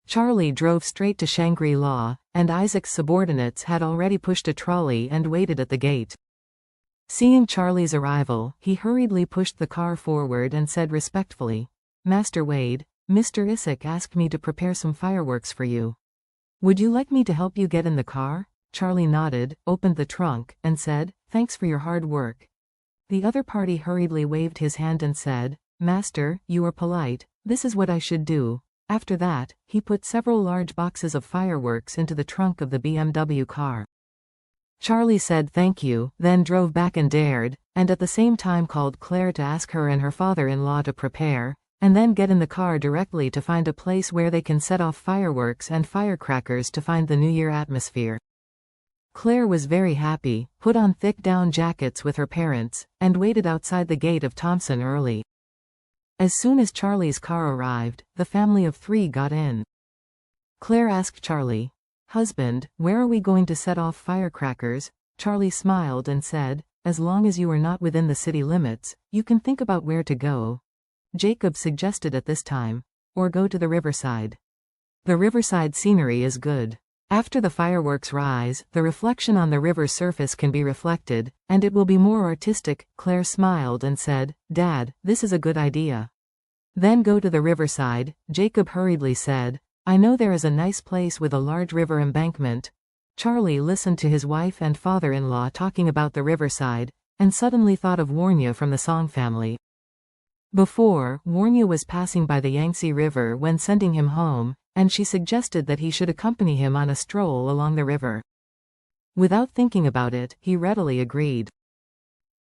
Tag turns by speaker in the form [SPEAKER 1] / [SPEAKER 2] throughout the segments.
[SPEAKER 1] Charlie drove straight to Shangri-La, and Isaac's subordinates had already pushed a trolley and waited at the gate. Seeing Charlie's arrival, he hurriedly pushed the car forward and said respectfully, "Master Wade, Mr. Isaac asked me to prepare some fireworks for you. Would you like me to help you get in the car?" Charlie nodded, opened the trunk, and said, "Thanks for your hard work." The other party hurriedly waved his hand and said, "Master, you are polite, this is what I should do." After that, he put several large boxes of fireworks into the trunk of the BMW car. Charlie said thank you, then drove back and at the same time called Claire to ask her and her father-in-law to prepare, and then get in the car directly to find a place where they can set off fireworks and firecrackers to find the New Year atmosphere. Claire was very happy, put on thick down jackets with her parents, and waited outside the gate of Thompson early. As soon as Charlie's car arrived, the family of 3 got in. Claire asked Charlie, "Husband, where are we going to set off firecrackers?" Charlie smiled and said, "As long as you are not within the city limits, you can think about where to go." Jacob suggested at this time, "Or go to the riverside. The riverside scenery is good. After the fireworks rise, the reflection on the river surface can be reflected, and it will be more artistic." Claire smiled and said, "Dad, this is a good idea." "Then go to the riverside," Jacob hurriedly said. "I know there is a nice place with a large river embankment." Charlie listened to his wife and father-in-law talking about the riverside, and suddenly thought of Warnya from the Song family. Before, Warnya was passing by the Yangtze River when sending him home, and she suggested that he should accompany him on a stroll along the river. Without thinking about it, he readily agreed.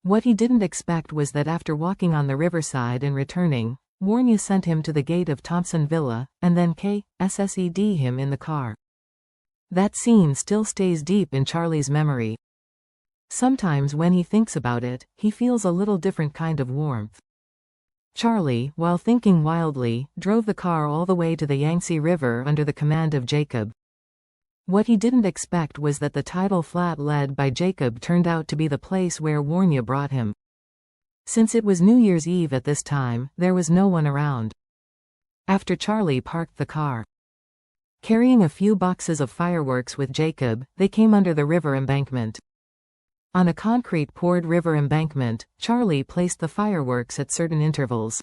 [SPEAKER 1] What he didn't expect was that after walking on the riverside and returning, Warnya sent him to the gate of Thompson Villa, and then kssed him in the car. That scene still stays deep in Charlie's memory. Sometimes when he thinks about it, he feels a little different kind of warmth. Charlie, while thinking wildly, drove the car all the way to the Yangtze River under the command of Jacob. What he didn't expect was that the tidal flat led by Jacob turned out to be the place where Warnya brought him. Since it was New Year's Eve at this time, there was no one around. After Charlie parked the car, carrying a few boxes of fireworks with Jacob, they came under the river embankment. On a concrete-poured river embankment, Charlie placed the fireworks at certain intervals.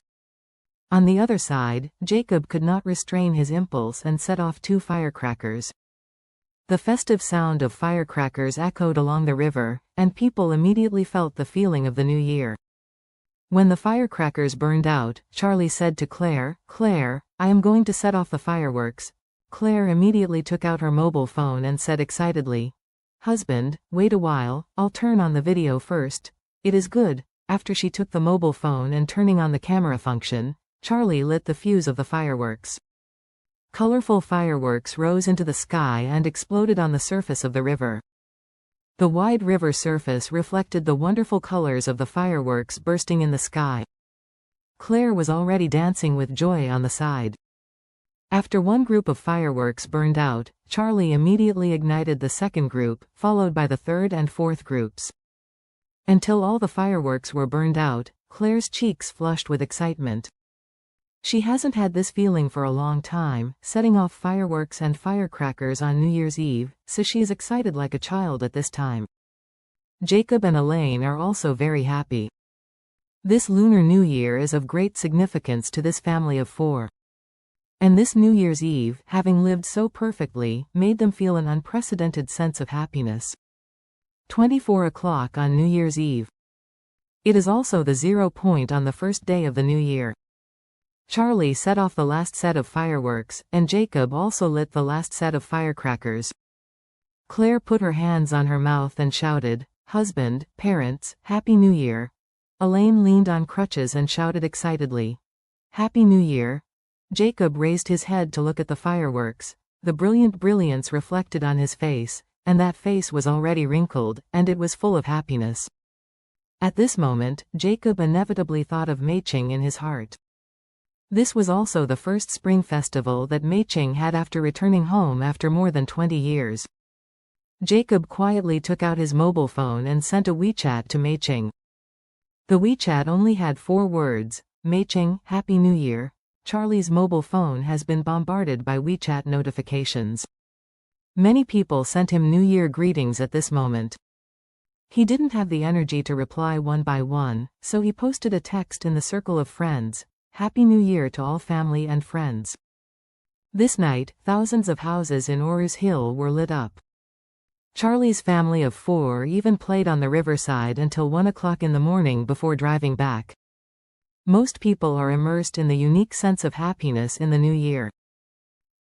[SPEAKER 1] On the other side, Jacob could not restrain his impulse and set off 2 firecrackers. The festive sound of firecrackers echoed along the river, and people immediately felt the feeling of the new year. When the firecrackers burned out, Charlie said to Claire, "Claire, I am going to set off the fireworks." Claire immediately took out her mobile phone and said excitedly, "Husband, wait a while, I'll turn on the video first." "It is good." After she took the mobile phone and turning on the camera function, Charlie lit the fuse of the fireworks. Colorful fireworks rose into the sky and exploded on the surface of the river. The wide river surface reflected the wonderful colors of the fireworks bursting in the sky. Claire was already dancing with joy on the side. After one group of fireworks burned out, Charlie immediately ignited the second group, followed by the third and fourth groups. Until all the fireworks were burned out, Claire's cheeks flushed with excitement. She hasn't had this feeling for a long time, setting off fireworks and firecrackers on New Year's Eve, so she is excited like a child at this time. Jacob and Elaine are also very happy. This Lunar New Year is of great significance to this family of 4. And this New Year's Eve, having lived so perfectly, made them feel an unprecedented sense of happiness. 24 o'clock on New Year's Eve. It is also the 0 point on the first day of the new year. Charlie set off the last set of fireworks, and Jacob also lit the last set of firecrackers. Claire put her hands on her mouth and shouted, "Husband, parents, Happy New Year." Elaine leaned on crutches and shouted excitedly, "Happy New Year." Jacob raised his head to look at the fireworks. The brilliant brilliance reflected on his face, and that face was already wrinkled, and it was full of happiness. At this moment, Jacob inevitably thought of Meiching in his heart. This was also the first spring festival that Meiching had after returning home after more than 20 years. Jacob quietly took out his mobile phone and sent a WeChat to Meiching. The WeChat only had 4 words, "Meiching, Happy New Year." Charlie's mobile phone has been bombarded by WeChat notifications. Many people sent him New Year greetings at this moment. He didn't have the energy to reply one by one, so he posted a text in the circle of friends, "Happy New Year to all family and friends." This night, thousands of houses in Orr's Hill were lit up. Charlie's family of 4 even played on the riverside until 1 o'clock in the morning before driving back. Most people are immersed in the unique sense of happiness in the new year.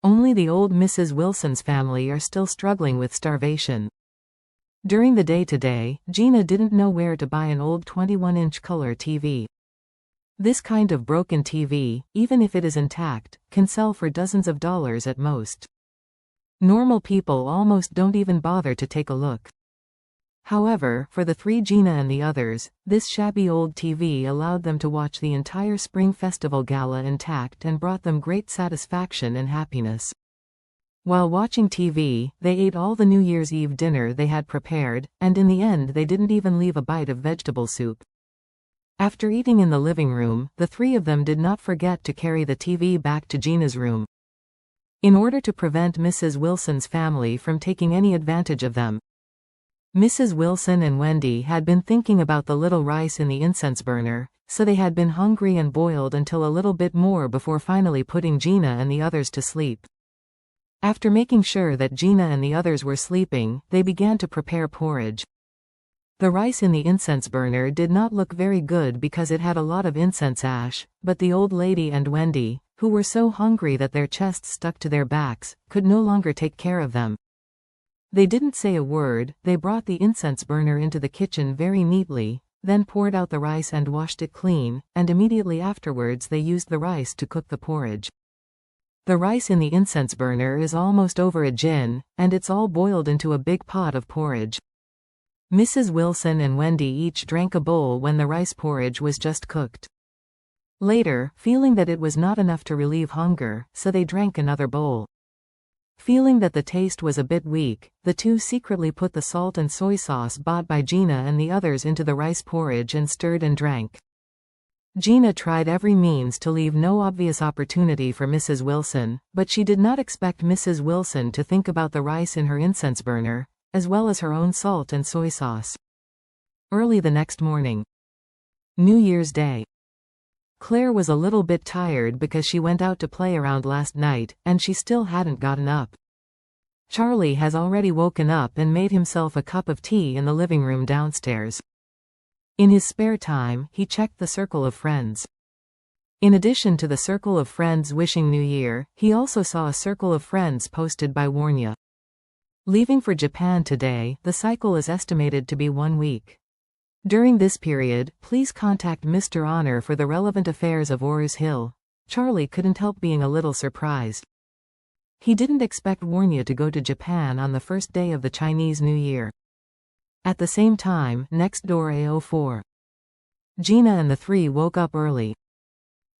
[SPEAKER 1] Only the old Mrs. Wilson's family are still struggling with starvation. During the day today, Gina didn't know where to buy an old 21-inch color TV. This kind of broken TV, even if it is intact, can sell for dozens of dollars at most. Normal people almost don't even bother to take a look. However, for the 3 Gina and the others, this shabby old TV allowed them to watch the entire Spring Festival Gala intact and brought them great satisfaction and happiness. While watching TV, they ate all the New Year's Eve dinner they had prepared, and in the end they didn't even leave a bite of vegetable soup. After eating in the living room, the 3 of them did not forget to carry the TV back to Gina's room. In order to prevent Mrs. Wilson's family from taking any advantage of them, Mrs. Wilson and Wendy had been thinking about the little rice in the incense burner, so they had been hungry and boiled until a little bit more before finally putting Gina and the others to sleep. After making sure that Gina and the others were sleeping, they began to prepare porridge. The rice in the incense burner did not look very good because it had a lot of incense ash, but the old lady and Wendy, who were so hungry that their chests stuck to their backs, could no longer take care of them. They didn't say a word. They brought the incense burner into the kitchen very neatly, then poured out the rice and washed it clean, and immediately afterwards they used the rice to cook the porridge. The rice in the incense burner is almost over a gin, and it's all boiled into a big pot of porridge. Mrs. Wilson and Wendy each drank a bowl when the rice porridge was just cooked. Later, feeling that it was not enough to relieve hunger, so they drank another bowl. Feeling that the taste was a bit weak, the 2 secretly put the salt and soy sauce bought by Gina and the others into the rice porridge and stirred and drank. Gina tried every means to leave no obvious opportunity for Mrs. Wilson, but she did not expect Mrs. Wilson to think about the rice in her incense burner, as well as her own salt and soy sauce. Early the next morning, New Year's Day, Claire was a little bit tired because she went out to play around last night, and she still hadn't gotten up. Charlie has already woken up and made himself a cup of tea in the living room downstairs. In his spare time, he checked the circle of friends. In addition to the circle of friends wishing New Year, he also saw a circle of friends posted by Warnya. Leaving for Japan today, the cycle is estimated to be 1 week. During this period, please contact Mr. Honor for the relevant affairs of Orr's Hill. Charlie couldn't help being a little surprised. He didn't expect Warnya to go to Japan on the first day of the Chinese New Year. At the same time, next door AO4. Gina and the 3 woke up early.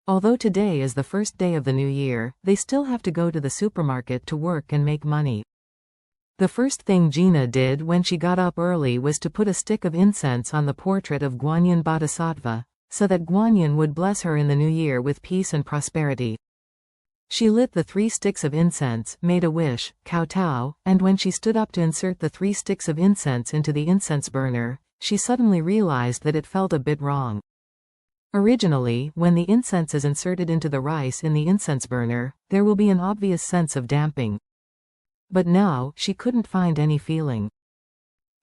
[SPEAKER 1] Although today is the first day of the new year, they still have to go to the supermarket to work and make money. The first thing Gina did when she got up early was to put a stick of incense on the portrait of Guanyin Bodhisattva, so that Guanyin would bless her in the new year with peace and prosperity. She lit the 3 sticks of incense, made a wish, kowtow, and when she stood up to insert the 3 sticks of incense into the incense burner, she suddenly realized that it felt a bit wrong. Originally, when the incense is inserted into the rice in the incense burner, there will be an obvious sense of damping. But now, she couldn't find any feeling.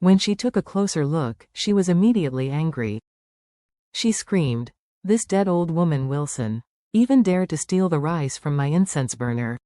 [SPEAKER 1] When she took a closer look, she was immediately angry. She screamed, "This dead old woman Wilson even dared to steal the rice from my incense burner."